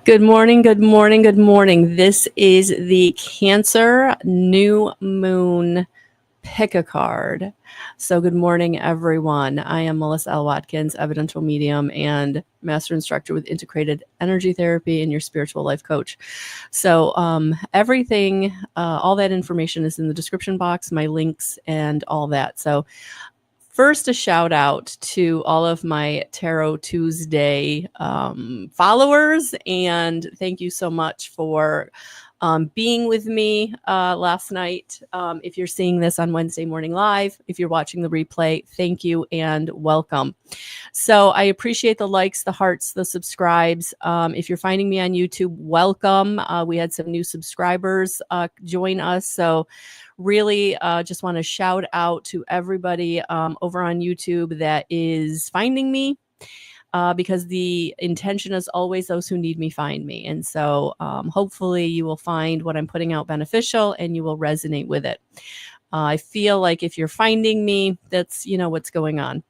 Good morning, good morning, good morning. This is the Cancer New Moon Pick a Card. So good morning, everyone. I am Melissa L. Watkins, evidential medium and master instructor with integrated energy therapy and your spiritual life coach. So everything, all that information is in the description box, my links and all that. So first, a shout out to all of my Tarot Tuesday followers, and thank you so much for being with me last night. If you're seeing this on Wednesday morning live, if you're watching the replay, thank you and welcome. So I appreciate the likes, the hearts, the subscribes. If you're finding me on YouTube, welcome. We had some new subscribers join us, so really just want to shout out to everybody over on YouTube that is finding me, because the intention is always those who need me find me. And so hopefully you will find what I'm putting out beneficial and you will resonate with it. I feel like if you're finding me, that's, what's going on.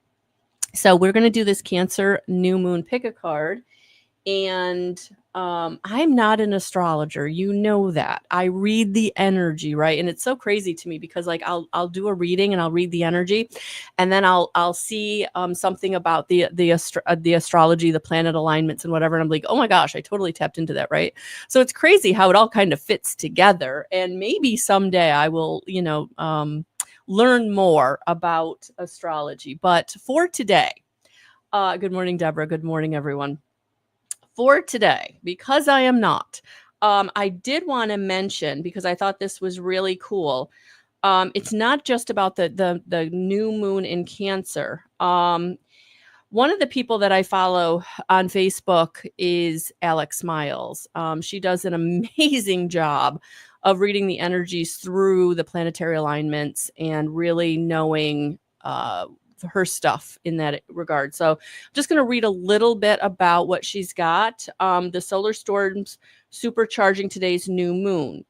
So we're going to do this Cancer New Moon Pick a Card. And I'm not an astrologer, you know that. I read the energy, right? And it's so crazy to me because I'll do a reading and I'll read the energy, and then I'll see something about the astrology, the planet alignments and whatever, and I'm like, oh my gosh, I totally tapped into that, right? So it's crazy how it all kind of fits together, and maybe someday I will, learn more about astrology. But for today, good morning, Deborah. Good morning, everyone. For today, because I am not, I did want to mention, because I thought this was really cool. It's not just about the new moon in Cancer. One of the people that I follow on Facebook is Alex Miles. She does an amazing job of reading the energies through the planetary alignments and really knowing her stuff in that regard. So I'm just going to read a little bit about what she's got. The solar storms supercharging today's new moon.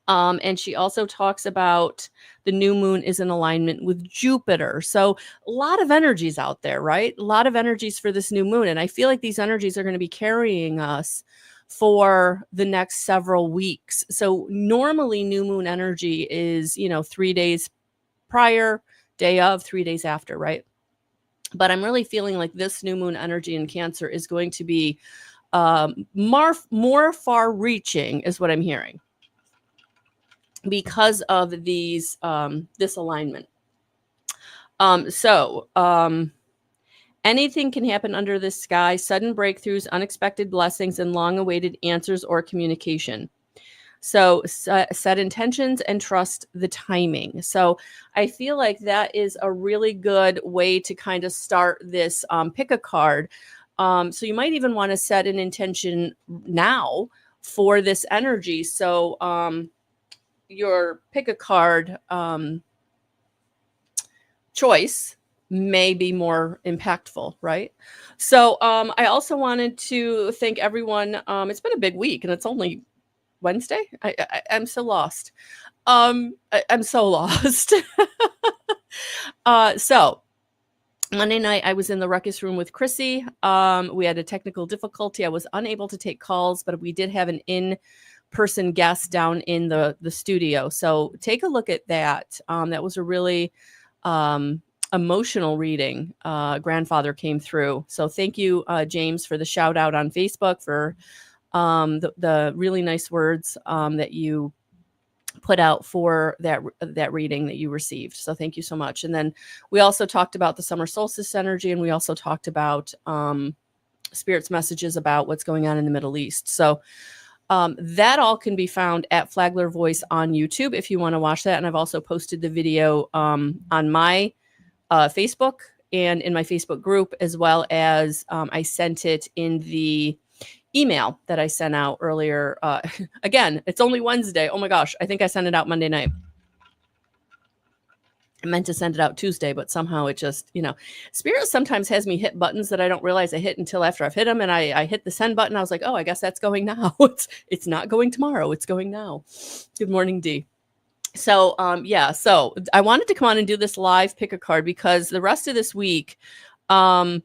And she also talks about the new moon is in alignment with Jupiter. So a lot of energies out there, right? A lot of energies for this new moon. And I feel like these energies are going to be carrying us for the next several weeks. So normally new moon energy is, 3 days prior, day of, 3 days after, right? But I'm really feeling like this new moon energy in Cancer is going to be more far-reaching, is what I'm hearing, because of these this alignment. Anything can happen under the sky: sudden breakthroughs, unexpected blessings, and long-awaited answers or communication. So set intentions and trust the timing. So I feel like that is a really good way to kind of start this pick a card. So you might even want to set an intention now for this energy. So your pick a card choice may be more impactful, right? So I also wanted to thank everyone. It's been a big week and it's only Wednesday. I'm so lost. I'm so lost. So Monday night I was in the ruckus room with Chrissy. We had a technical difficulty. I was unable to take calls, but we did have an in-person guest down in the studio. So take a look at that. That was a really emotional reading. Grandfather came through. So thank you, James, for the shout out on Facebook, for the really nice words that you put out for that reading that you received. So thank you so much. And then we also talked about the summer solstice energy, and we also talked about Spirit's messages about what's going on in the Middle East. So that all can be found at Flagler Voice on YouTube if you want to watch that. And I've also posted the video on my Facebook and in my Facebook group, as well as I sent it in the email that I sent out earlier. Again, it's only Wednesday. Oh my gosh. I think I sent it out Monday night. I meant to send it out Tuesday, but somehow it just, Spirit sometimes has me hit buttons that I don't realize I hit until after I've hit them. And I hit the send button. I was like, oh, I guess that's going now. It's not going tomorrow. It's going now. Good morning, Dee. So, so I wanted to come on and do this live pick a card because the rest of this week, I'm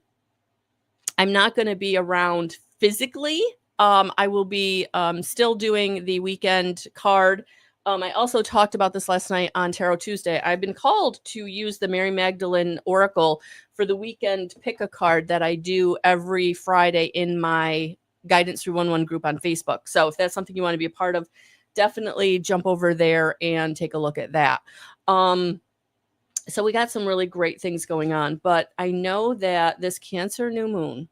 not going to be around physically I will be still doing the weekend card. I also talked about this last night on Tarot Tuesday. I've been called to use the Mary Magdalene Oracle for the weekend pick a card that I do every Friday in my Guidance Through 1-1 group on Facebook. So if that's something you want to be a part of, definitely jump over there and take a look at that. So we got some really great things going on, but I know that this Cancer new moon,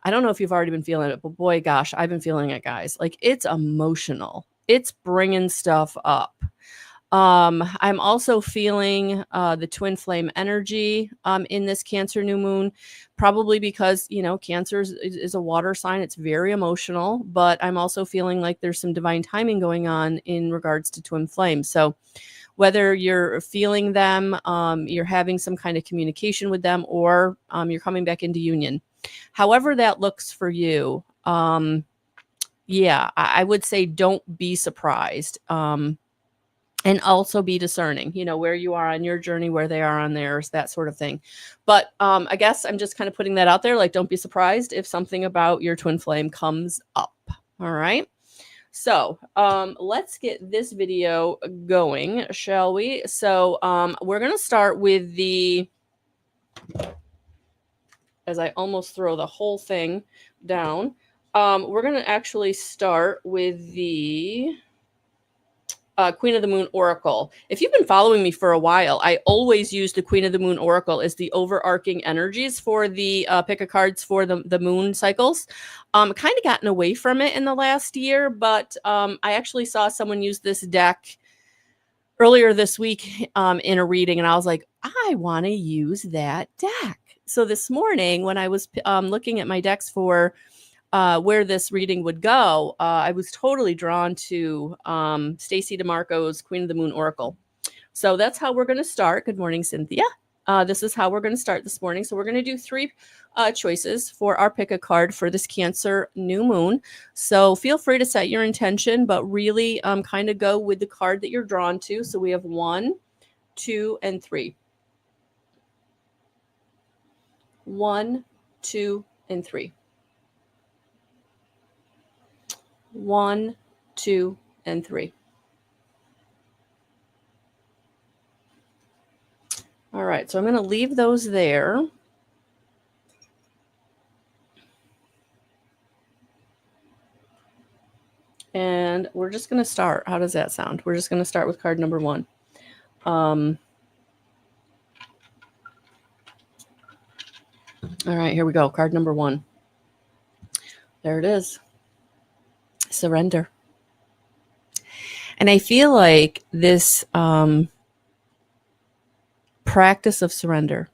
I don't know if you've already been feeling it, but boy, gosh, I've been feeling it, guys. Like, it's emotional. It's bringing stuff up. I'm also feeling the twin flame energy in this Cancer new moon, probably because, Cancer is a water sign. It's very emotional, but I'm also feeling like there's some divine timing going on in regards to twin flames. So whether you're feeling them, you're having some kind of communication with them, or you're coming back into union. However that looks for you, I would say don't be surprised. And also be discerning, where you are on your journey, where they are on theirs, that sort of thing. But I guess I'm just kind of putting that out there. Like, don't be surprised if something about your twin flame comes up. All right. So let's get this video going, shall we? So we're going to start with as I almost throw the whole thing down, we're going to actually start with the Queen of the Moon Oracle. If you've been following me for a while, I always use the Queen of the Moon Oracle as the overarching energies for the pick a cards for the moon cycles. Kind of gotten away from it in the last year, but I actually saw someone use this deck earlier this week in a reading, and I was like, I want to use that deck. So this morning when I was looking at my decks for where this reading would go, I was totally drawn to Stacey DeMarco's Queen of the Moon Oracle. So that's how we're going to start. Good morning, Cynthia. This is how we're going to start this morning. So we're going to do 3 choices for our pick a card for this Cancer new moon. So feel free to set your intention, but really kind of go with the card that you're drawn to. So we have 1, 2, and 3. 1, 2, and 3. 1, 2, and 3. All right, so I'm going to leave those there. And we're just going to start. How does that sound? We're just going to start with card number 1. All right, here we go. Card number 1. There it is. Surrender. And I feel like this practice of surrender,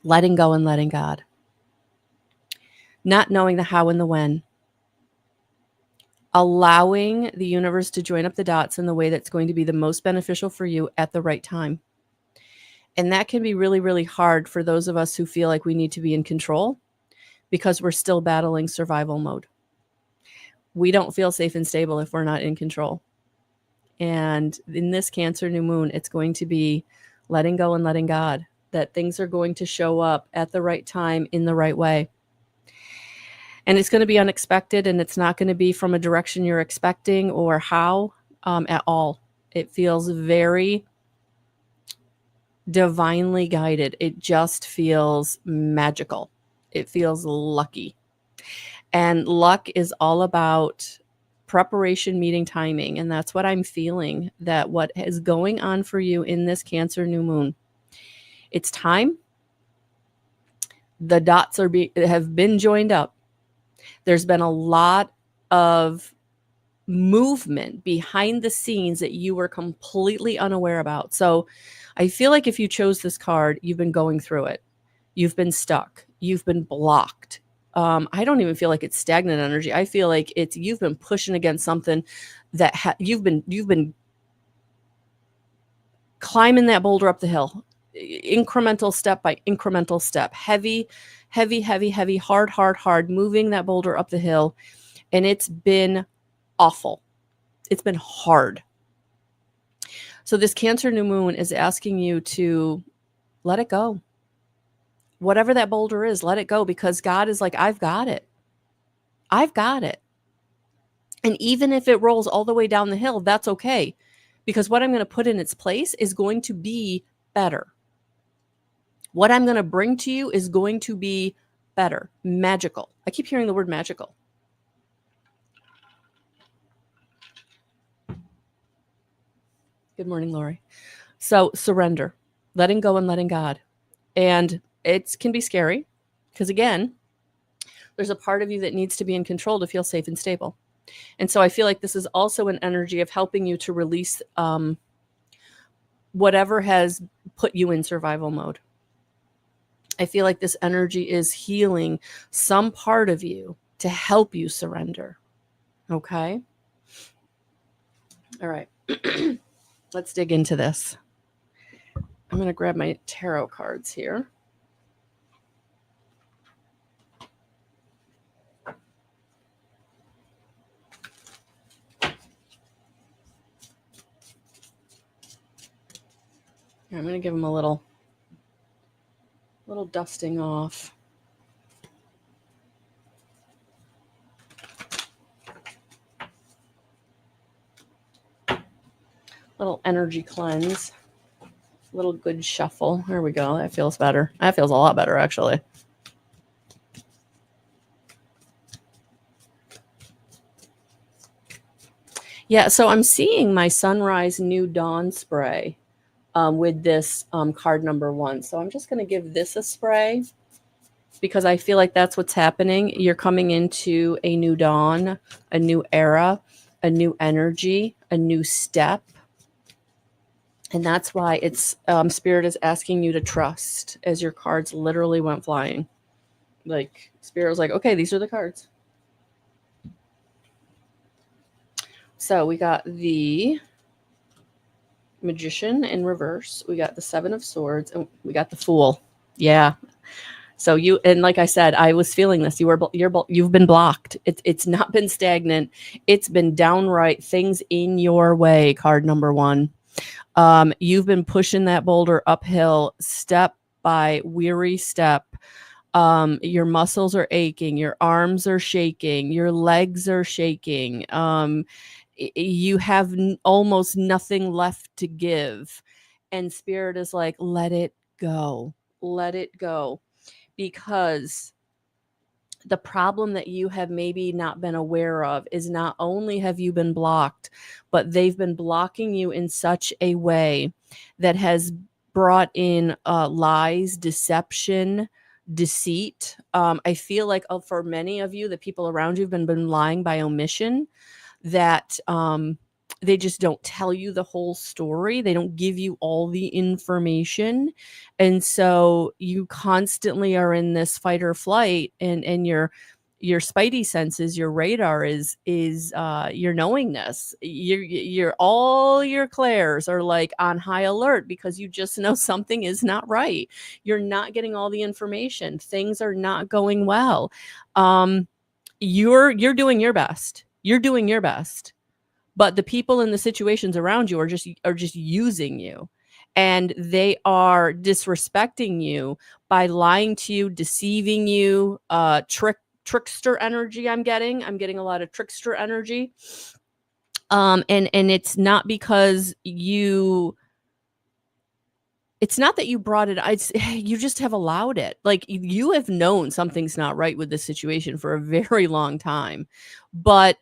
letting go and letting God, not knowing the how and the when, allowing the universe to join up the dots in the way that's going to be the most beneficial for you at the right time. And that can be really, really hard for those of us who feel like we need to be in control because we're still battling survival mode. We don't feel safe and stable if we're not in control. And in this Cancer new moon, it's going to be letting go and letting God, that things are going to show up at the right time in the right way. And it's going to be unexpected, and it's not going to be from a direction you're expecting or how at all. It feels very divinely guided. It just feels magical. It feels lucky. And luck is all about preparation meeting timing. And that's what I'm feeling, that what is going on for you in this Cancer new moon, it's time. The dots have been joined up. There's been a lot of movement behind the scenes that you were completely unaware about. So I feel like if you chose this card, you've been going through it. You've been stuck. You've been blocked. I don't even feel like it's stagnant energy. I feel like you've been pushing against something that you've been climbing that boulder up the hill, incremental step by incremental step, heavy, hard, moving that boulder up the hill. And it's been awful. It's been hard. So this Cancer new moon is asking you to let it go. Whatever that boulder is, let it go, because God is like, I've got it. I've got it. And even if it rolls all the way down the hill, that's okay. Because what I'm going to put in its place is going to be better. What I'm going to bring to you is going to be better, magical. I keep hearing the word magical. Good morning, Lori. So surrender, letting go and letting God. And it can be scary because, again, there's a part of you that needs to be in control to feel safe and stable. And so I feel like this is also an energy of helping you to release whatever has put you in survival mode. I feel like this energy is healing some part of you to help you surrender. Okay? All right. Let's dig into this. I'm going to grab my tarot cards here. I'm going to give them a little dusting off. Little energy cleanse. Little good shuffle. There we go. That feels better. That feels a lot better, actually. Yeah, so I'm seeing my Sunrise New Dawn spray with this card number 1. So I'm just going to give this a spray because I feel like that's what's happening. You're coming into a new dawn, a new era, a new energy, a new step. And that's why it's Spirit is asking you to trust as your cards literally went flying. Like Spirit was like, okay, these are the cards. So we got the Magician in reverse. We got the 7 of Swords, and we got the Fool. Yeah. So you, and like I said, I was feeling this. You've been blocked. It's not been stagnant. It's been downright things in your way. Card number 1. You've been pushing that boulder uphill step by weary step. Your muscles are aching. Your arms are shaking. Your legs are shaking. You have almost nothing left to give. And Spirit is like, let it go. Let it go. Because the problem that you have maybe not been aware of is not only have you been blocked, but they've been blocking you in such a way that has brought in lies, deception, deceit. I feel like for many of you, the people around you have been lying by omission, that they just don't tell you the whole story. They don't give you all the information. And so you constantly are in this fight or flight, and your spidey senses, your radar is your knowingness. Your all your clairs are like on high alert because you just know something is not right. You're not getting all the information. Things are not going well. You're doing your best. You're doing your best. But the people in the situations around you are just using you, and they are disrespecting you by lying to you, deceiving you, trickster energy. I'm getting a lot of trickster energy. And it's not because it's not that you brought it. You just have allowed it. Like, you have known something's not right with this situation for a very long time, but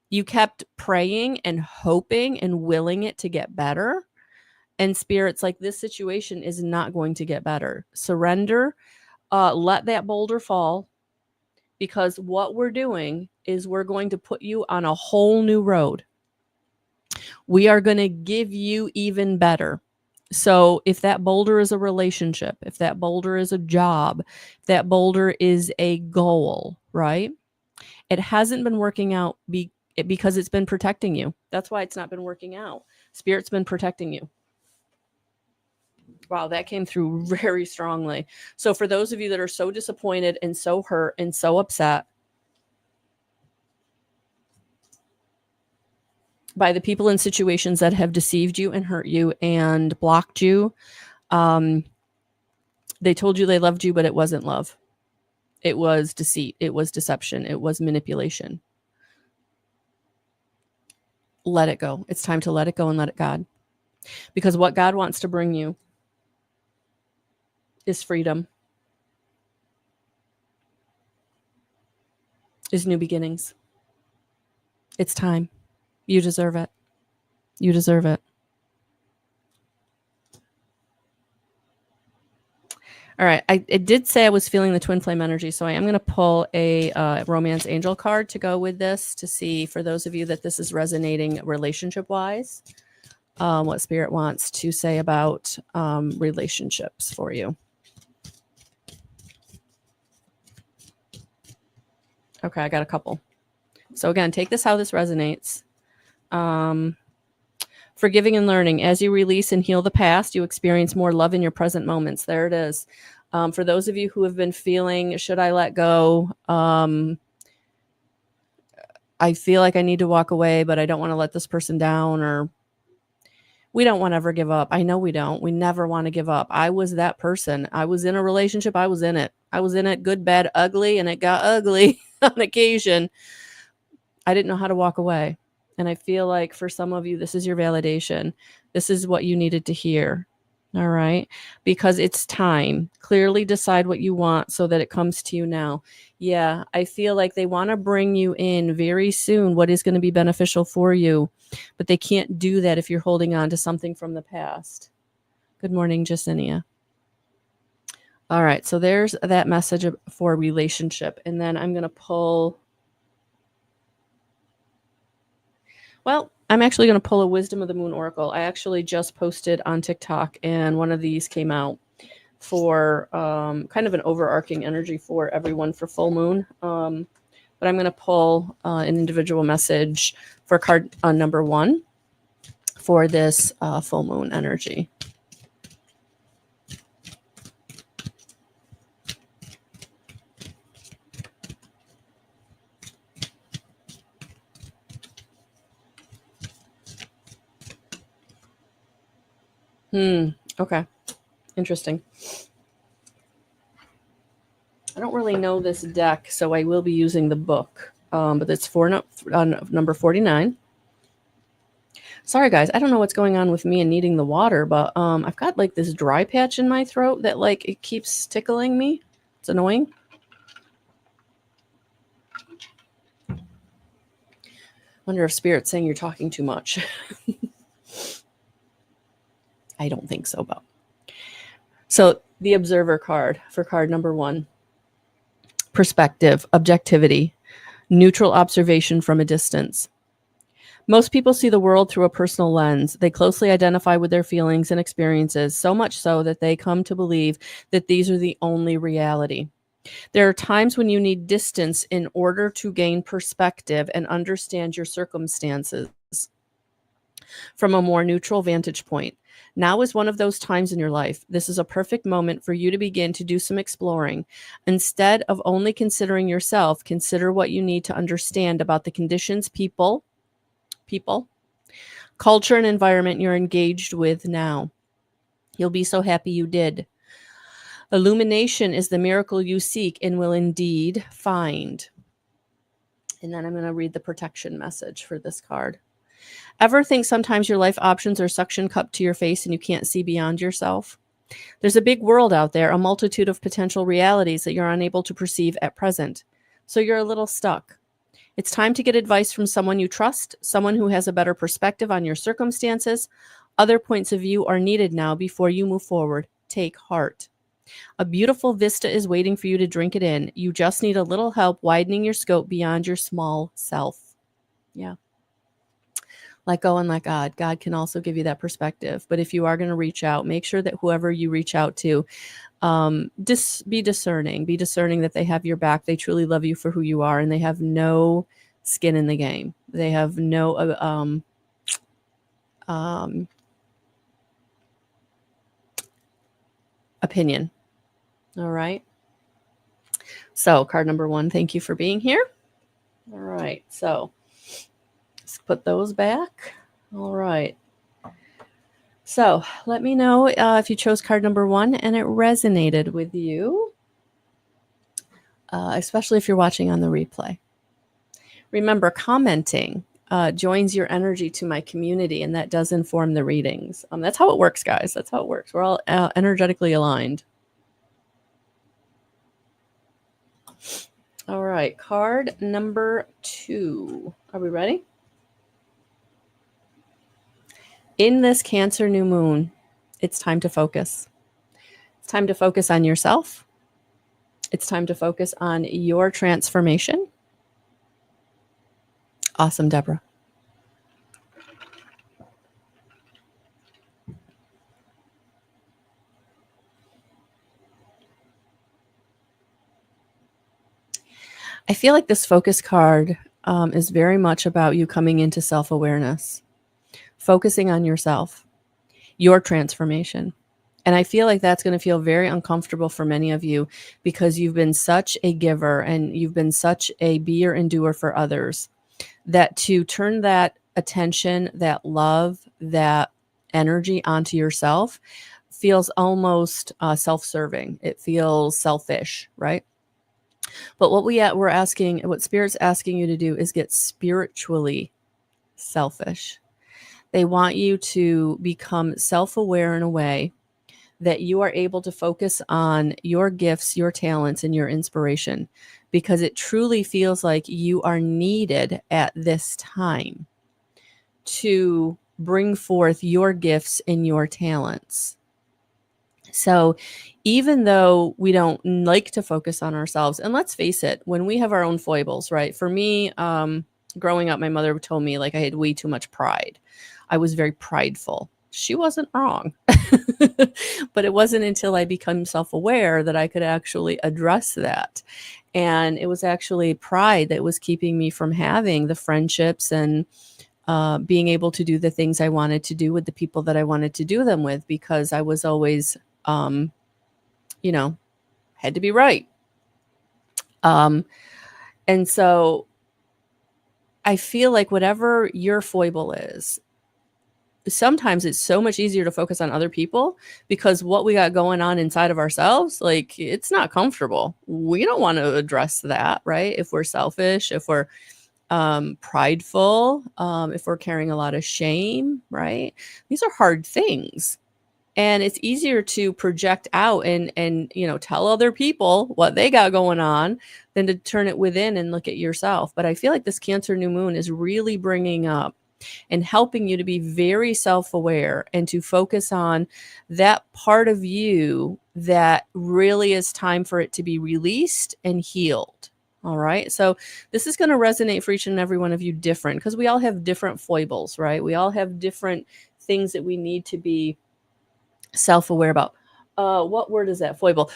you kept praying and hoping and willing it to get better. And Spirit's like, this situation is not going to get better. Surrender. Let that boulder fall, because what we're doing is we're going to put you on a whole new road. We are going to give you even better. So if that boulder is a relationship, if that boulder is a job, if that boulder is a goal, right? It hasn't been working out because it's been protecting you. That's why it's not been working out. Spirit's been protecting you. Wow, that came through very strongly. So for those of you that are so disappointed and so hurt and so upset by the people in situations that have deceived you and hurt you and blocked you, they told you they loved you, but it wasn't love. It was deceit. It was deception. It was manipulation. Let it go. It's time to let it go and let it God. Because what God wants to bring you is freedom, is new beginnings. It's time. You deserve it. You deserve it. All right. It did say I was feeling the twin flame energy, so I am going to pull a romance angel card to go with this to see, for those of you that this is resonating relationship-wise, what Spirit wants to say about relationships for you. Okay, I got a couple. So again, take this how this resonates. Forgiving and learning. As you release and heal the past, you experience more love in your present moments. There it is. For those of you who have been feeling, should I let go? I feel like I need to walk away, but I don't want to let this person down, or we don't want to ever give up. I know we don't. We never want to give up. I was that person. I was in a relationship. I was in it. I was in it good, bad, ugly, and it got ugly on occasion. I didn't know how to walk away. And I feel like for some of you, this is your validation. This is what you needed to hear. All right. Because it's time. Clearly decide what you want so that it comes to you now. Yeah. I feel like they want to bring you in very soon what is going to be beneficial for you, but they can't do that if you're holding on to something from the past. Good morning, Jacinia. All right. So there's that message for relationship. And then I'm going to pull. Well, I'm actually going to pull a Wisdom of the Moon Oracle. I actually just posted on TikTok, and one of these came out for kind of an overarching energy for everyone for full moon. But I'm going to pull an individual message for card number 1 for this full moon energy. Okay. Interesting. I don't really know this deck, so I will be using the book. But it's for number 49. Sorry, guys. I don't know what's going on with me and needing the water, but I've got like this dry patch in my throat that like it keeps tickling me. It's annoying. Wonder if Spirit's saying you're talking too much. I don't think so, but. So the Observer card for card number 1. Perspective, objectivity, neutral observation from a distance. Most people see the world through a personal lens. They closely identify with their feelings and experiences, so much so that they come to believe that these are the only reality. There are times when you need distance in order to gain perspective and understand your circumstances from a more neutral vantage point. Now is one of those times in your life. This is a perfect moment for you to begin to do some exploring. Instead of only considering yourself, consider what you need to understand about the conditions, people, culture, and environment you're engaged with now. You'll be so happy you did. Illumination is the miracle you seek and will indeed find. And then I'm going to read the protection message for this card. Ever think sometimes your life options are suction cupped to your face and you can't see beyond yourself? There's a big world out there, a multitude of potential realities that you're unable to perceive at present. So you're a little stuck. It's time to get advice from someone you trust, someone who has a better perspective on your circumstances. Other points of view are needed now before you move forward. Take heart. A beautiful vista is waiting for you to drink it in. You just need a little help widening your scope beyond your small self. Yeah. Let go and let God. God can also give you that perspective. But if you are going to reach out, make sure that whoever you reach out to, be discerning. Be discerning that they have your back. They truly love you for who you are, and they have no skin in the game. They have no opinion. All right. So card number 1, thank you for being here. All right. So let's put those back. All right. So let me know if you chose card number 1 and it resonated with you. especially if you're watching on the replay. Remember, commenting joins your energy to my community, and that does inform the readings. That's how it works, guys. That's how it works. We're all energetically aligned. All right, card number 2. Are we ready? In this Cancer new moon, it's time to focus. It's time to focus on yourself. It's time to focus on your transformation. Awesome, Deborah. I feel like this focus card is very much about you coming into self-awareness, focusing on yourself, your transformation. And I feel like that's going to feel very uncomfortable for many of you because you've been such a giver and you've been such a beer and doer for others, that to turn that attention, that love, that energy onto yourself feels almost self-serving. It feels selfish, right? But we're asking, what Spirit's asking you to do is get spiritually selfish. They want you to become self-aware in a way that you are able to focus on your gifts, your talents, and your inspiration, because it truly feels like you are needed at this time to bring forth your gifts and your talents. So even though we don't like to focus on ourselves, and let's face it, when we have our own foibles, right? For me, growing up, my mother told me like I had way too much pride. I was very prideful. She wasn't wrong. But it wasn't until I became self-aware that I could actually address that. And it was actually pride that was keeping me from having the friendships and being able to do the things I wanted to do with the people that I wanted to do them with, because I was always, had to be right. And so I feel like whatever your foible is, sometimes it's so much easier to focus on other people, because what we got going on inside of ourselves, like, it's not comfortable. We don't want to address that, right? If we're selfish, if we're prideful, if we're carrying a lot of shame, right? These are hard things. And it's easier to project out and tell other people what they got going on than to turn it within and look at yourself. But I feel like this Cancer new moon is really bringing up and helping you to be very self-aware and to focus on that part of you that really is time for it to be released and healed. All right. So this is going to resonate for each and every one of you different, because we all have different foibles, right? We all have different things that we need to be self-aware about. What word is that? Foible.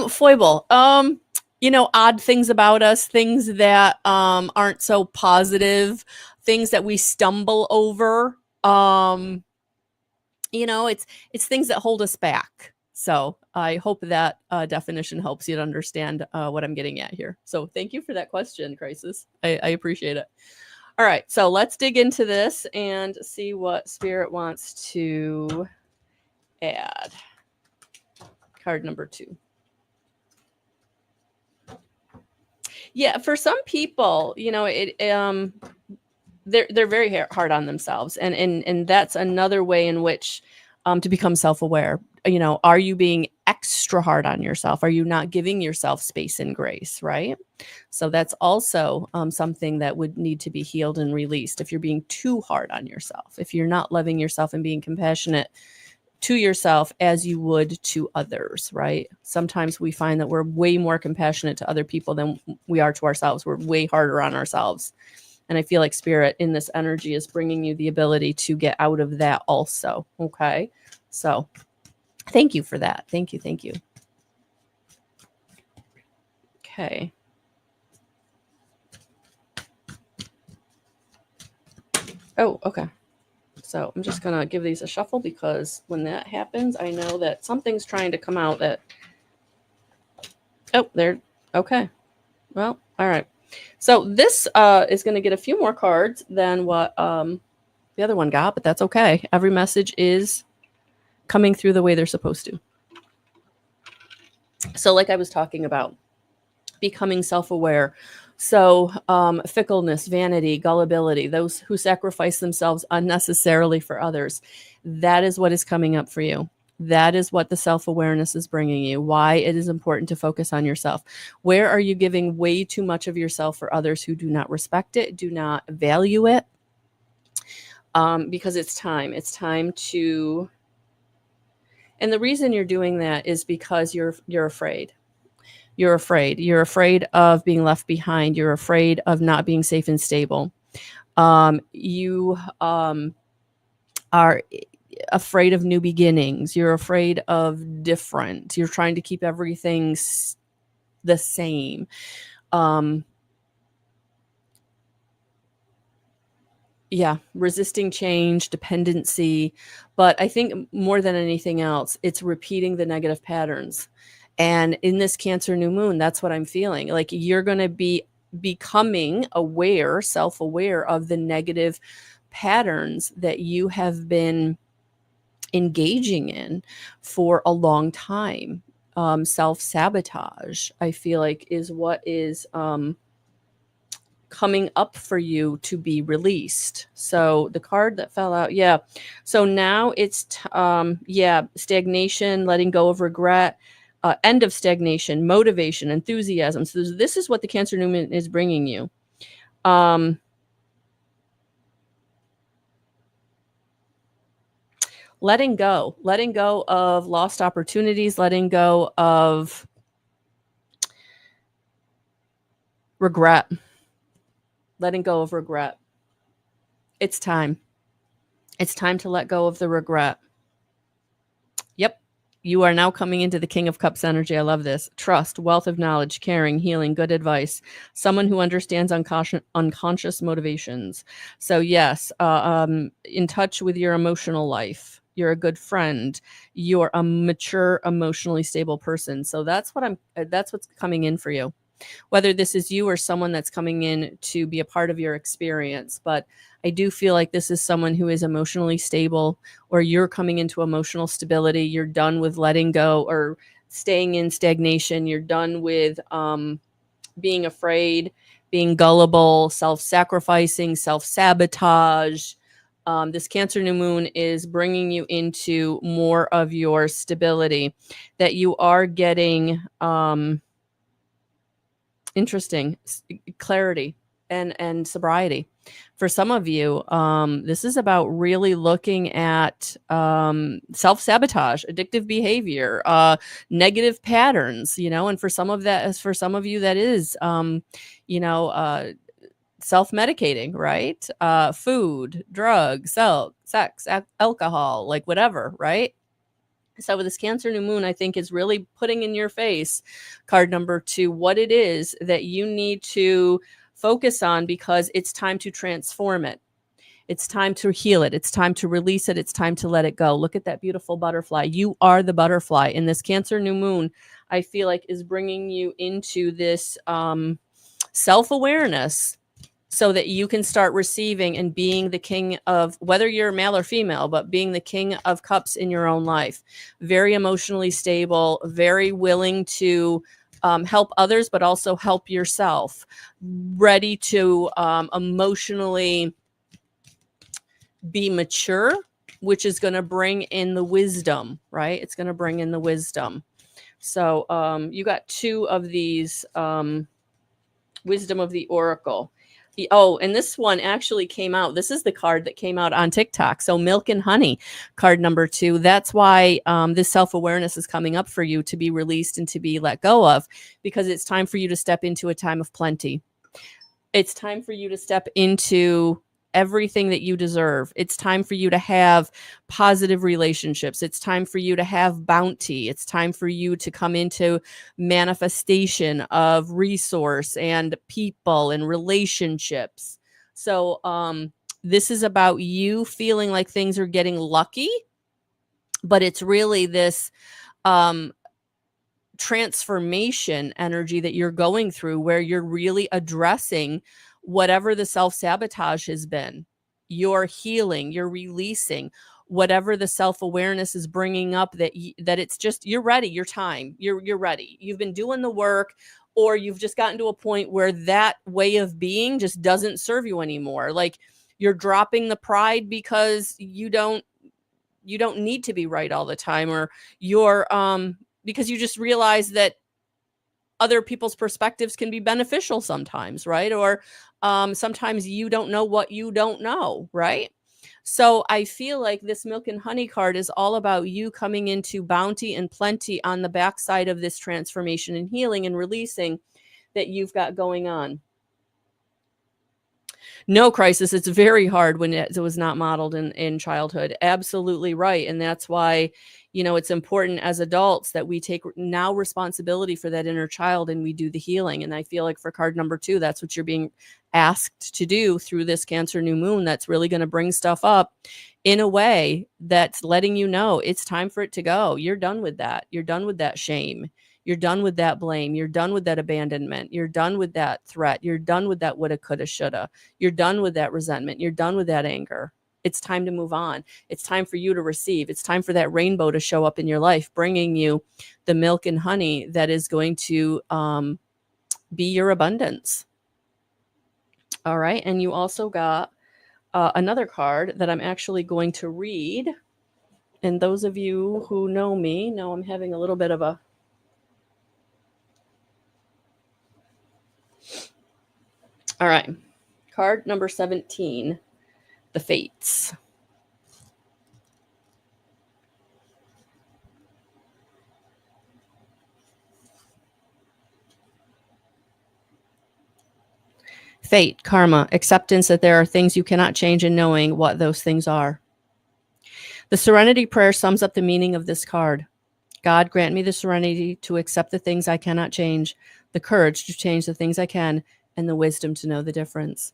Foible. Odd things about us, things that aren't so positive, things that we stumble over. It's things that hold us back. So I hope that definition helps you to understand what I'm getting at here. So thank you for that question, Crisis. I appreciate it. All right, so let's dig into this and see what Spirit wants to add. Card number 2. Yeah, for some people, they're very hard on themselves, and that's another way in which to become self-aware. Are you being extra hard on yourself? Are you not giving yourself space and grace, right? So that's also something that would need to be healed and released. If you're being too hard on yourself, if you're not loving yourself and being compassionate to yourself as you would to others, right? Sometimes we find that we're way more compassionate to other people than we are to ourselves. We're way harder on ourselves. And I feel like Spirit in this energy is bringing you the ability to get out of that also. Okay. So thank you for that. Thank you. Thank you. Okay. Oh, okay. So I'm just going to give these a shuffle, because when that happens, I know that something's trying to come out that, there. Okay. Well, all right. So this is going to get a few more cards than what the other one got, but that's okay. Every message is coming through the way they're supposed to. So like I was talking about, becoming self-aware. So fickleness, vanity, gullibility, those who sacrifice themselves unnecessarily for others, that is what is coming up for you. That is what the self-awareness is bringing you, why it is important to focus on yourself. Where are you giving way too much of yourself for others who do not respect it, do not value it? Because it's time to, and the reason you're doing that is because you're afraid. You're afraid of being left behind. You're afraid of not being safe and stable. You are afraid of new beginnings. You're afraid of different. You're trying to keep everything the same. Resisting change, dependency. But I think more than anything else, it's repeating the negative patterns. And in this Cancer new moon, that's what I'm feeling. Like you're going to be becoming aware, self-aware of the negative patterns that you have been engaging in for a long time. Self-sabotage, I feel like, is what is coming up for you to be released. So the card that fell out, so now it's stagnation, letting go of regret, end of stagnation, motivation, enthusiasm. So this is what the Cancer new moon is bringing you. Letting go of lost opportunities, letting go of regret. Letting go of regret. It's time. It's time to let go of the regret. Yep. You are now coming into the King of Cups energy. I love this. Trust, wealth of knowledge, caring, healing, good advice. Someone who understands unconscious motivations. So yes, in touch with your emotional life. You're a good friend. You're a mature, emotionally stable person. So that's what's coming in for you. Whether this is you or someone that's coming in to be a part of your experience. But I do feel like this is someone who is emotionally stable, or you're coming into emotional stability. You're done with letting go or staying in stagnation. You're done with being afraid, being gullible, self-sacrificing, self-sabotage. This Cancer new moon is bringing you into more of your stability, that you are getting interesting clarity and sobriety. For some of you, this is about really looking at self-sabotage, addictive behavior, negative patterns, and for some of you that is self-medicating, right? Food, drugs, sex, alcohol, like whatever, right? So with this Cancer new moon, I think is really putting in your face, card number 2, what it is that you need to focus on, because it's time to transform it. It's time to heal it. It's time to release it. It's time to let it go. Look at that beautiful butterfly. You are the butterfly. And this Cancer new moon, I feel like, is bringing you into this self-awareness, so that you can start receiving and being the king of, whether you're male or female, but being the King of Cups in your own life. Very emotionally stable, very willing to help others, but also help yourself. Ready to emotionally be mature, which is going to bring in the wisdom, right? It's going to bring in the wisdom. So you got 2 of these wisdom of the oracle. Oh, and this one actually came out. This is the card that came out on TikTok. So milk and honey, card number 2. That's why this self-awareness is coming up for you to be released and to be let go of, because it's time for you to step into a time of plenty. It's time for you to step into everything that you deserve. It's time for you to have positive relationships. It's time for you to have bounty. It's time for you to come into manifestation of resource and people and relationships. So this is about you feeling like things are getting lucky, but it's really this transformation energy that you're going through, where you're really addressing whatever the self-sabotage has been. You're healing, you're releasing whatever the self-awareness is bringing up, that it's just, you're ready, you're ready. You've been doing the work, or you've just gotten to a point where that way of being just doesn't serve you anymore. Like you're dropping the pride because you don't need to be right all the time, or you're because you just realize that other people's perspectives can be beneficial sometimes, right? Or sometimes you don't know what you don't know, right? So I feel like this milk and honey card is all about you coming into bounty and plenty on the backside of this transformation and healing and releasing that you've got going on. No, crisis. It's very hard when it was not modeled in childhood. Absolutely right. And that's why, it's important as adults that we take now responsibility for that inner child and we do the healing. And I feel like for card number 2, that's what you're being asked to do through this Cancer new moon. That's really going to bring stuff up in a way that's letting you know it's time for it to go. You're done with that. You're done with that shame. You're done with that blame. You're done with that abandonment. You're done with that threat. You're done with that woulda, coulda, shoulda. You're done with that resentment. You're done with that anger. It's time to move on. It's time for you to receive. It's time for that rainbow to show up in your life, bringing you the milk and honey that is going to be your abundance. All right. And you also got another card that I'm actually going to read. And those of you who know me know I'm having a little bit of a All right. Card number 17, the Fates. Fate, karma, acceptance that there are things you cannot change and knowing what those things are. The Serenity Prayer sums up the meaning of this card. God, grant me the serenity to accept the things I cannot change, the courage to change the things I can, and the wisdom to know the difference.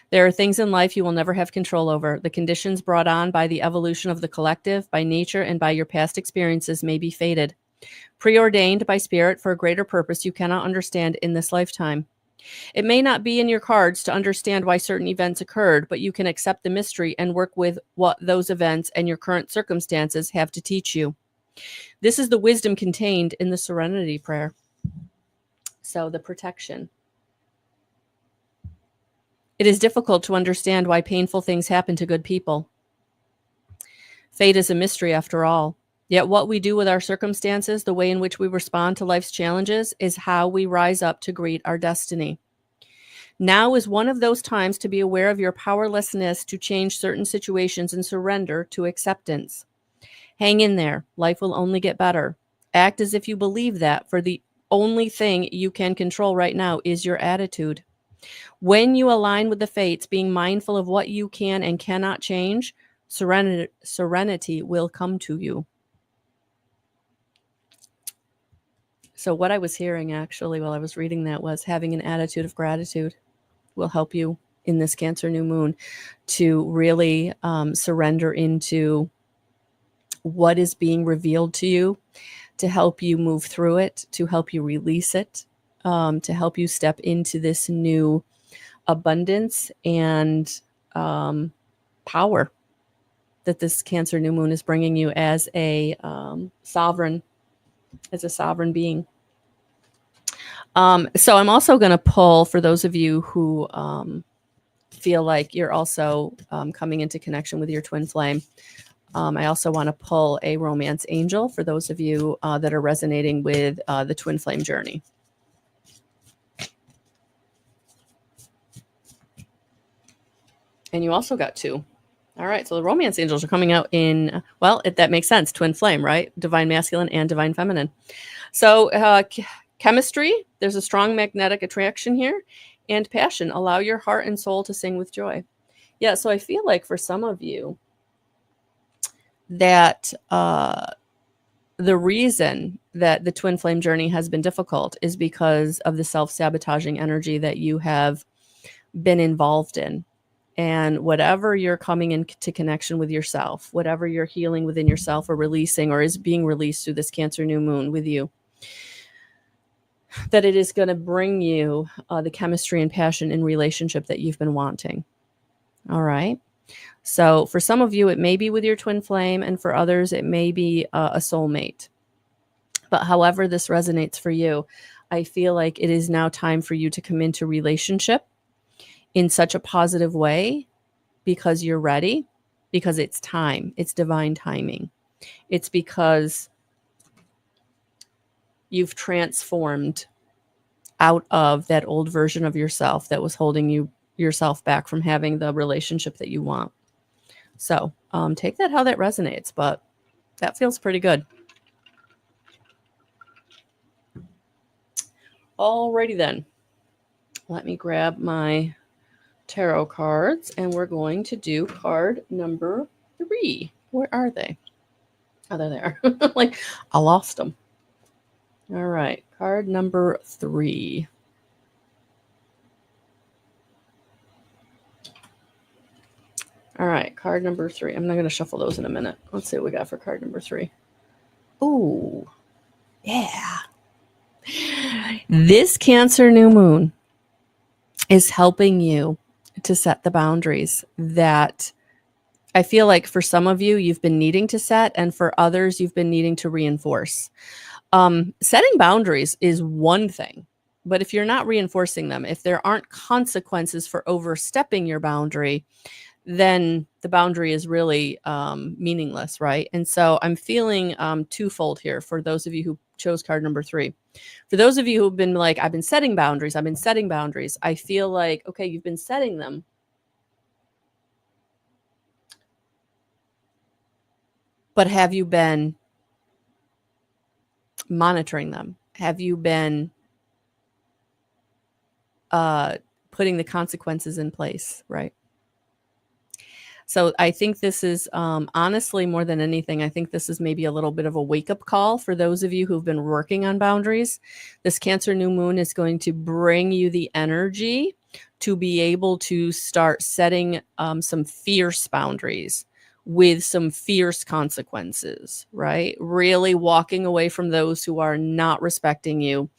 There are things in life you will never have control over. The conditions brought on by the evolution of the collective, by nature, and by your past experiences may be fated, preordained by spirit for a greater purpose you cannot understand in this lifetime. It may not be in your cards to understand why certain events occurred, but you can accept the mystery and work with what those events and your current circumstances have to teach you. This is the wisdom contained in the Serenity Prayer. So the protection. It is difficult to understand why painful things happen to good people. Fate is a mystery after all. Yet what we do with our circumstances, the way in which we respond to life's challenges, is how we rise up to greet our destiny. Now is one of those times to be aware of your powerlessness to change certain situations and surrender to acceptance. Hang in there. Life will only get better. Act as if you believe that, for the only thing you can control right now is your attitude. When you align with the fates, being mindful of what you can and cannot change, serenity will come to you. So what I was hearing actually while I was reading that was having an attitude of gratitude will help you in this Cancer new moon to really surrender into what is being revealed to you, to help you move through it, to help you release it, to help you step into this new abundance and power that this Cancer new moon is bringing you as a sovereign being. So I'm also going to pull for those of you who feel like you're also coming into connection with your twin flame. I also want to pull a romance angel for those of you that are resonating with the twin flame journey. And you also got 2. All right, so the romance angels are coming out in, well, that makes sense. Twin flame, right? Divine masculine and divine feminine. So chemistry, there's a strong magnetic attraction here, and passion. Allow your heart and soul to sing with joy. Yeah, so I feel like for some of you that the reason that the twin flame journey has been difficult is because of the self-sabotaging energy that you have been involved in. And whatever you're coming into connection with yourself, whatever you're healing within yourself or releasing or is being released through this Cancer new moon with you, that it is going to bring you the chemistry and passion in relationship that you've been wanting. All right. So for some of you, it may be with your twin flame, and for others, it may be a soulmate. But however this resonates for you, I feel like it is now time for you to come into relationship in such a positive way because you're ready, because it's time. It's divine timing. It's because you've transformed out of that old version of yourself that was holding yourself back from having the relationship that you want. So take that how that resonates, but that feels pretty good. Alrighty then. Let me grab my tarot cards and we're going to do card number 3. Where are they? Oh, there they are. Like, I lost them. All right, card number 3. All right, card number 3. I'm not going to shuffle those in a minute. Let's see what we got for card number 3. Ooh, yeah. This Cancer new moon is helping you to set the boundaries that I feel like for some of you, you've been needing to set, and for others, you've been needing to reinforce. Setting boundaries is one thing, but if you're not reinforcing them, if there aren't consequences for overstepping your boundary, then the boundary is really meaningless, right? And so I'm feeling twofold here for those of you who chose card number 3. For those of you who've been like, I've been setting boundaries, I feel like, okay, you've been setting them. But have you been monitoring them? Have you been putting the consequences in place, right? So I think this is honestly, more than anything, I think this is maybe a little bit of a wake-up call for those of you who've been working on boundaries. This Cancer new moon is going to bring you the energy to be able to start setting some fierce boundaries with some fierce consequences, right? Really walking away from those who are not respecting you,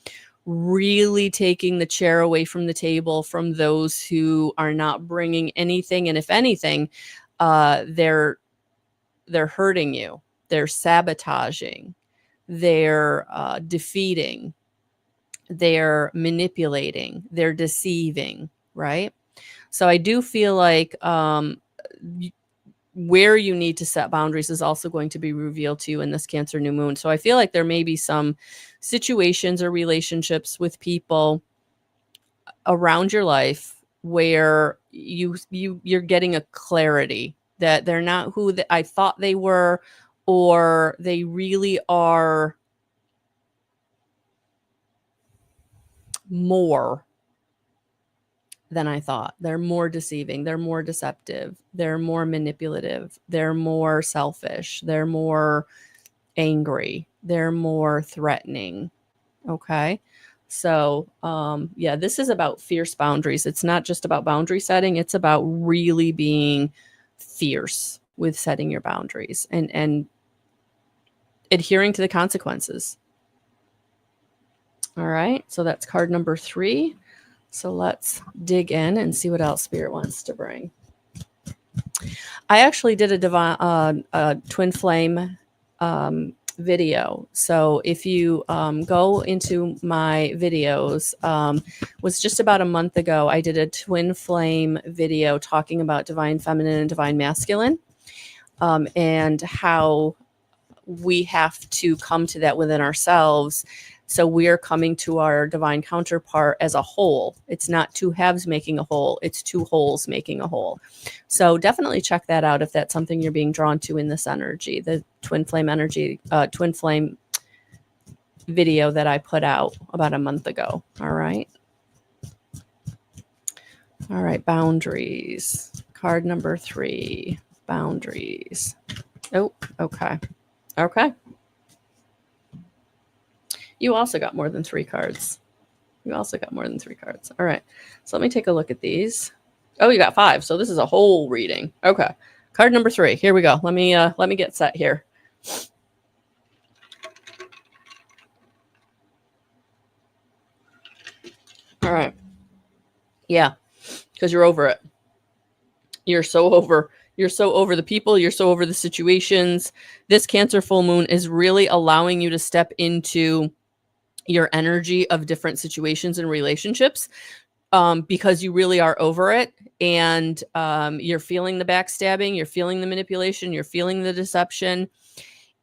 really taking the chair away from the table from those who are not bringing anything. And if anything, they're hurting you, they're sabotaging, they're defeating, they're manipulating, they're deceiving, right? So I do feel like where you need to set boundaries is also going to be revealed to you in this Cancer new moon. So I feel like there may be some situations or relationships with people around your life where you're getting a clarity that they're not who I thought they were, or they really are more than I thought. They're more deceiving, they're more deceptive, they're more manipulative, they're more selfish, they're more angry, they're more threatening. Okay. So, yeah, this is about fierce boundaries. It's not just about boundary setting. It's about really being fierce with setting your boundaries and adhering to the consequences. All right. So that's card number 3. So let's dig in and see what else Spirit wants to bring. I actually did a twin flame video. So if you go into my videos, was just about a month ago, I did a twin flame video talking about divine feminine and divine masculine, and how we have to come to that within ourselves. So we are coming to our divine counterpart as a whole. It's not two halves making a whole, it's two wholes making a whole. So definitely check that out if that's something you're being drawn to in this energy, the twin flame energy, twin flame video that I put out about a month ago. All right. All right. Boundaries. Card number 3. Boundaries. Oh, okay. Okay. You also got more than 3 cards. You also got more than 3 cards. All right. So let me take a look at these. Oh, you got 5. So this is a whole reading. Okay. Card number 3. Here we go. Let me get set here. All right. Yeah. Because you're over it. You're so over the people. You're so over the situations. This Cancer full moon is really allowing you to step into your energy of different situations and relationships, because you really are over it, and you're feeling the backstabbing, you're feeling the manipulation, you're feeling the deception,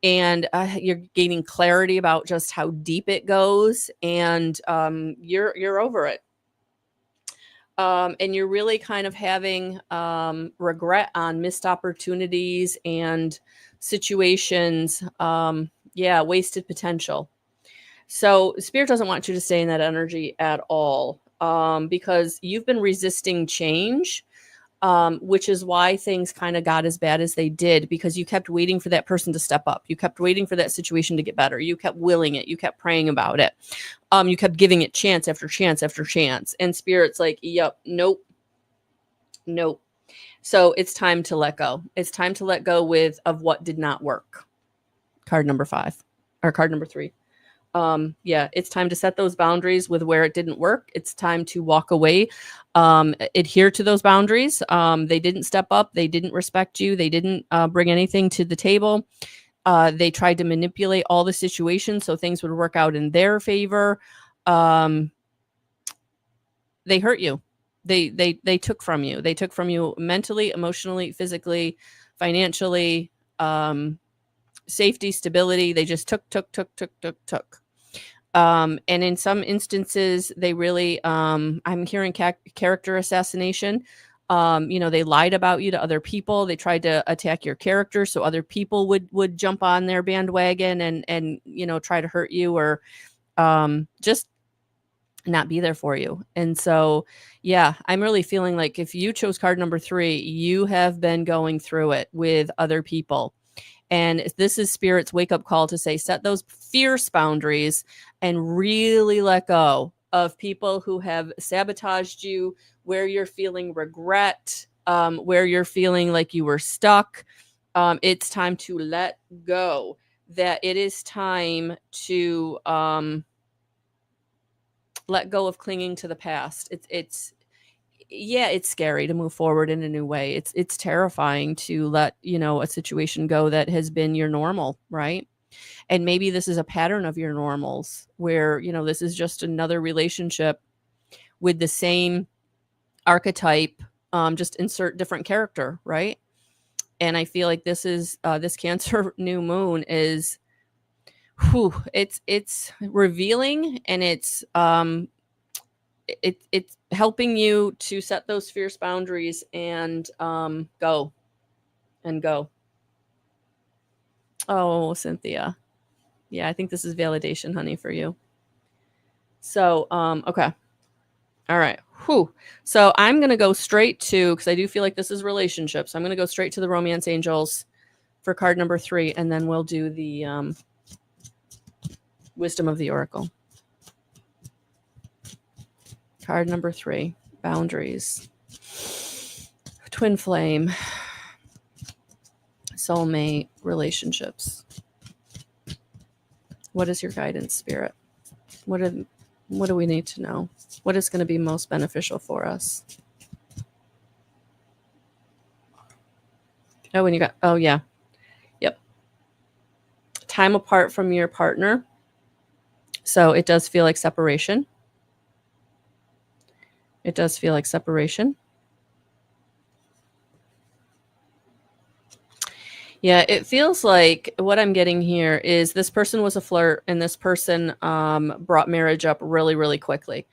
and you're gaining clarity about just how deep it goes, and you're over it. And you're really kind of having regret on missed opportunities and situations. Wasted potential. So Spirit doesn't want you to stay in that energy at all, because you've been resisting change, which is why things kind of got as bad as they did, because you kept waiting for that person to step up. You kept waiting for that situation to get better. You kept willing it. You kept praying about it. You kept giving it chance after chance after chance. And Spirit's like, yep, nope. So it's time to let go. It's time to let go of what did not work. Card number 5 or card number 3. It's time to set those boundaries with where it didn't work. It's time to walk away, adhere to those boundaries. They didn't step up. They didn't respect you. They didn't bring anything to the table. They tried to manipulate all the situations so things would work out in their favor. They hurt you. They took from you. They took from you mentally, emotionally, physically, financially, safety, stability. They just took. And in some instances, they really, I'm hearing character assassination. They lied about you to other people. They tried to attack your character so other people would jump on their bandwagon and try to hurt you, or just not be there for you. And so, I'm really feeling like if you chose card number 3, you have been going through it with other people. And this is Spirit's wake-up call to say, set those fierce boundaries and really let go of people who have sabotaged you, where you're feeling regret, where you're feeling like you were stuck. It's time to let go. That it is time to let go of clinging to the past. It's scary to move forward in a new way. It's terrifying to let, a situation go that has been your normal, right? And maybe this is a pattern of your normals where, this is just another relationship with the same archetype, just insert different character, right? And I feel like this is this Cancer new moon is it's revealing, and it's helping you to set those fierce boundaries and go. Oh, Cynthia. Yeah, I think this is validation, honey, for you. So, okay. All right. So I'm going to go straight to, because I do feel like this is relationships. I'm going to go straight to the romance angels for card number 3, and then we'll do the wisdom of the oracle. Card number 3, boundaries. Twin flame. Soulmate, relationships. What is your guidance, Spirit? What do we need to know? What is going to be most beneficial for us? Oh, and Yep. Time apart from your partner. So it does feel like separation. Yeah, it feels like what I'm getting here is this person was a flirt, and this person brought marriage up really, really quickly.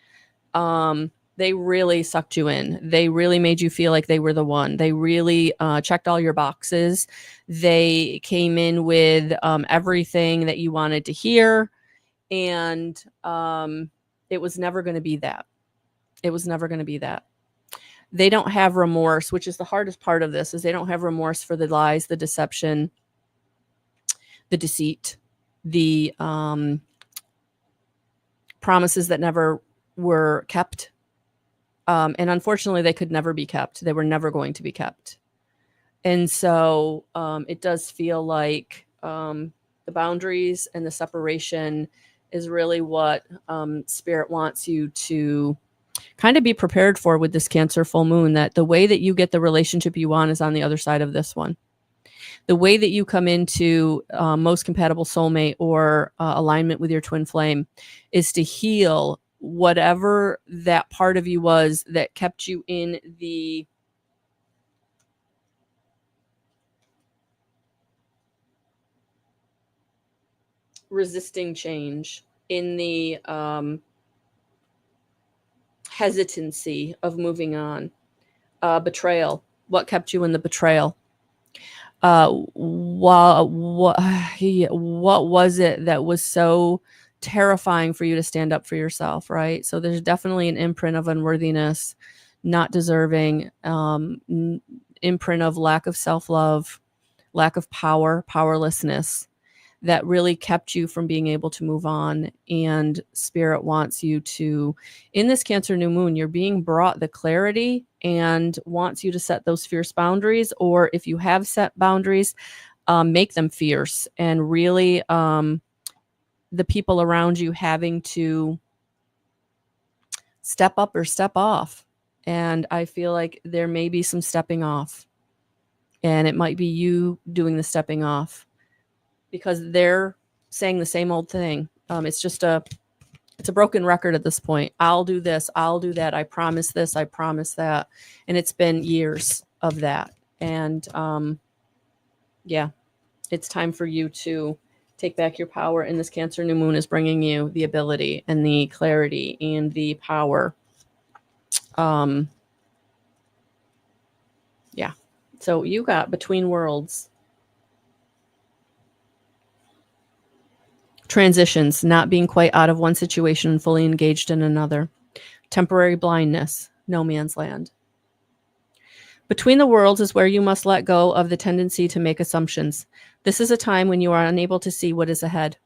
They really sucked you in. They really made you feel like they were the one. They really checked all your boxes. They came in with everything that you wanted to hear, and it was never going to be that. They don't have remorse, which is the hardest part of this, is they don't have remorse for the lies, the deception, the deceit, the promises that never were kept. And unfortunately, they could never be kept. They were never going to be kept. And so it does feel like the boundaries and the separation is really what Spirit wants you to kind of be prepared for with this Cancer full moon, that the way that you get the relationship you want is on the other side of this one. The way that you come into most compatible soulmate or alignment with your twin flame is to heal whatever that part of you was that kept you in the resisting change, in the hesitancy of moving on. Betrayal. What kept you in the betrayal? What was it that was so terrifying for you to stand up for yourself, right? So there's definitely an imprint of unworthiness, not deserving, imprint of lack of self-love, lack of power, powerlessness, that really kept you from being able to move on. And Spirit wants you to, in this Cancer new moon, you're being brought the clarity and wants you to set those fierce boundaries, or if you have set boundaries, make them fierce, and really the people around you having to step up or step off. And I feel like there may be some stepping off, and it might be you doing the stepping off, because they're saying the same old thing. It's a broken record at this point. I'll do this, I'll do that. I promise this, I promise that. And it's been years of that. And yeah, it's time for you to take back your power. And this Cancer new moon is bringing you the ability and the clarity and the power. Yeah. So you got Between Worlds. Transitions, not being quite out of one situation and fully engaged in another. Temporary blindness, no man's land. Between the Worlds is where you must let go of the tendency to make assumptions. This is a time when you are unable to see what is ahead.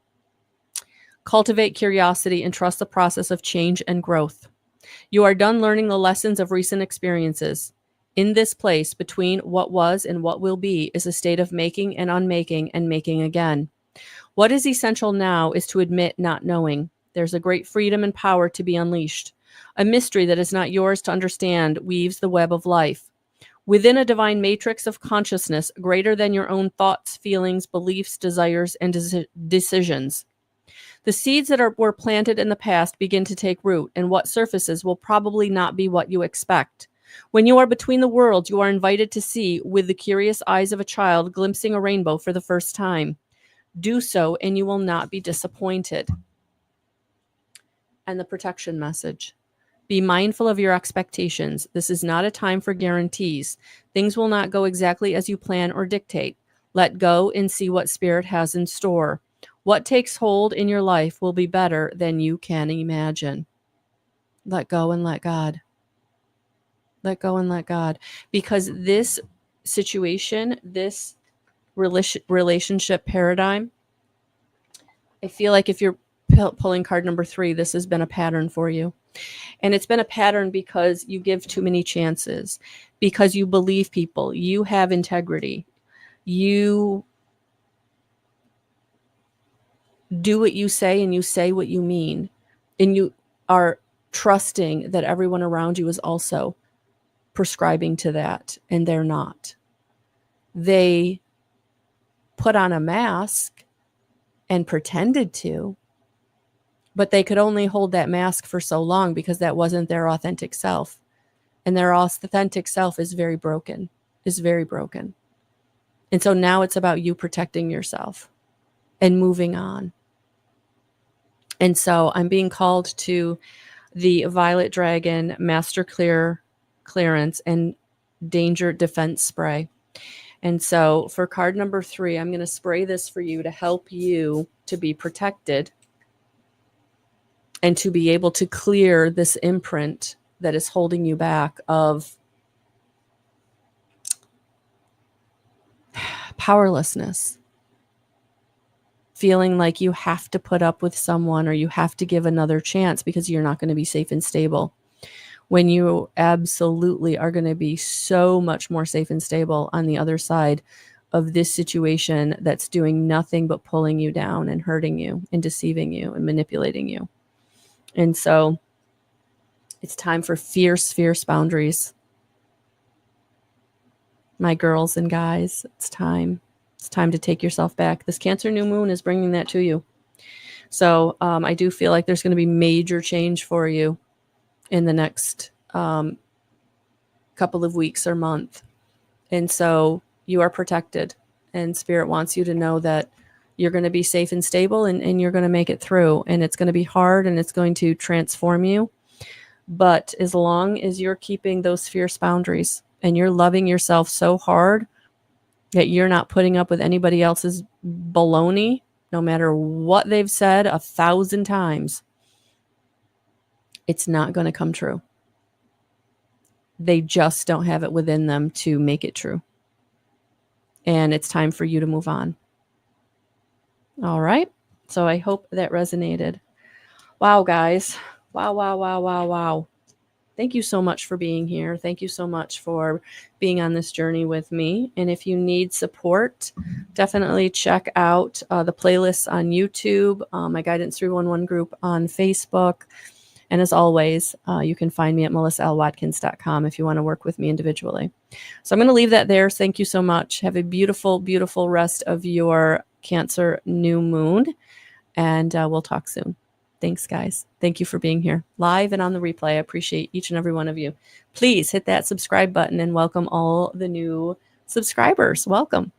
Cultivate curiosity and trust the process of change and growth. You are done learning the lessons of recent experiences. In this place, between what was and what will be, is a state of making and unmaking and making again. What is essential now is to admit not knowing. There's a great freedom and power to be unleashed. A mystery that is not yours to understand weaves the web of life. Within a divine matrix of consciousness greater than your own thoughts, feelings, beliefs, desires, and decisions. The seeds that were planted in the past begin to take root, and what surfaces will probably not be what you expect. When you are between the worlds, you are invited to see, with the curious eyes of a child glimpsing a rainbow for the first time. Do so, and you will not be disappointed. And the protection message. Be mindful of your expectations. This is not a time for guarantees. Things will not go exactly as you plan or dictate. Let go and see what Spirit has in store. What takes hold in your life will be better than you can imagine. Let go and let God. Let go and let God. Because this situation, this relationship paradigm, I feel like if you're pulling card number 3, this has been a pattern for you. And it's been a pattern because you give too many chances, because you believe people, you have integrity, you do what you say and you say what you mean, and you are trusting that everyone around you is also prescribing to that, and they're not. They put on a mask and pretended to, but they could only hold that mask for so long because that wasn't their authentic self. And their authentic self is very broken, And so now it's about you protecting yourself and moving on. And so I'm being called to the Violet Dragon Master Clearance and Danger Defense Spray. And so for card number 3, I'm going to spray this for you to help you to be protected and to be able to clear this imprint that is holding you back of powerlessness, feeling like you have to put up with someone or you have to give another chance because you're not going to be safe and stable, when you absolutely are going to be so much more safe and stable on the other side of this situation that's doing nothing but pulling you down and hurting you and deceiving you and manipulating you. And so it's time for fierce, fierce boundaries. My girls and guys, it's time. It's time to take yourself back. This Cancer new moon is bringing that to you. So I do feel like there's going to be major change for you in the next couple of weeks or month. And so you are protected, and Spirit wants you to know that you're going to be safe and stable, and you're going to make it through. And it's going to be hard, and it's going to transform you. But as long as you're keeping those fierce boundaries and you're loving yourself so hard that you're not putting up with anybody else's baloney, no matter what they've said 1,000 times, it's not going to come true. They just don't have it within them to make it true. And it's time for you to move on. All right. So I hope that resonated. Wow, guys. Wow. Thank you so much for being here. Thank you so much for being on this journey with me. And if you need support, definitely check out the playlists on YouTube, my Guidance 311 group on Facebook. And as always, you can find me at melissaalwatkins.com if you want to work with me individually. So I'm going to leave that there. Thank you so much. Have a beautiful, beautiful rest of your Cancer new moon. And we'll talk soon. Thanks, guys. Thank you for being here live and on the replay. I appreciate each and every one of you. Please hit that subscribe button and welcome all the new subscribers. Welcome.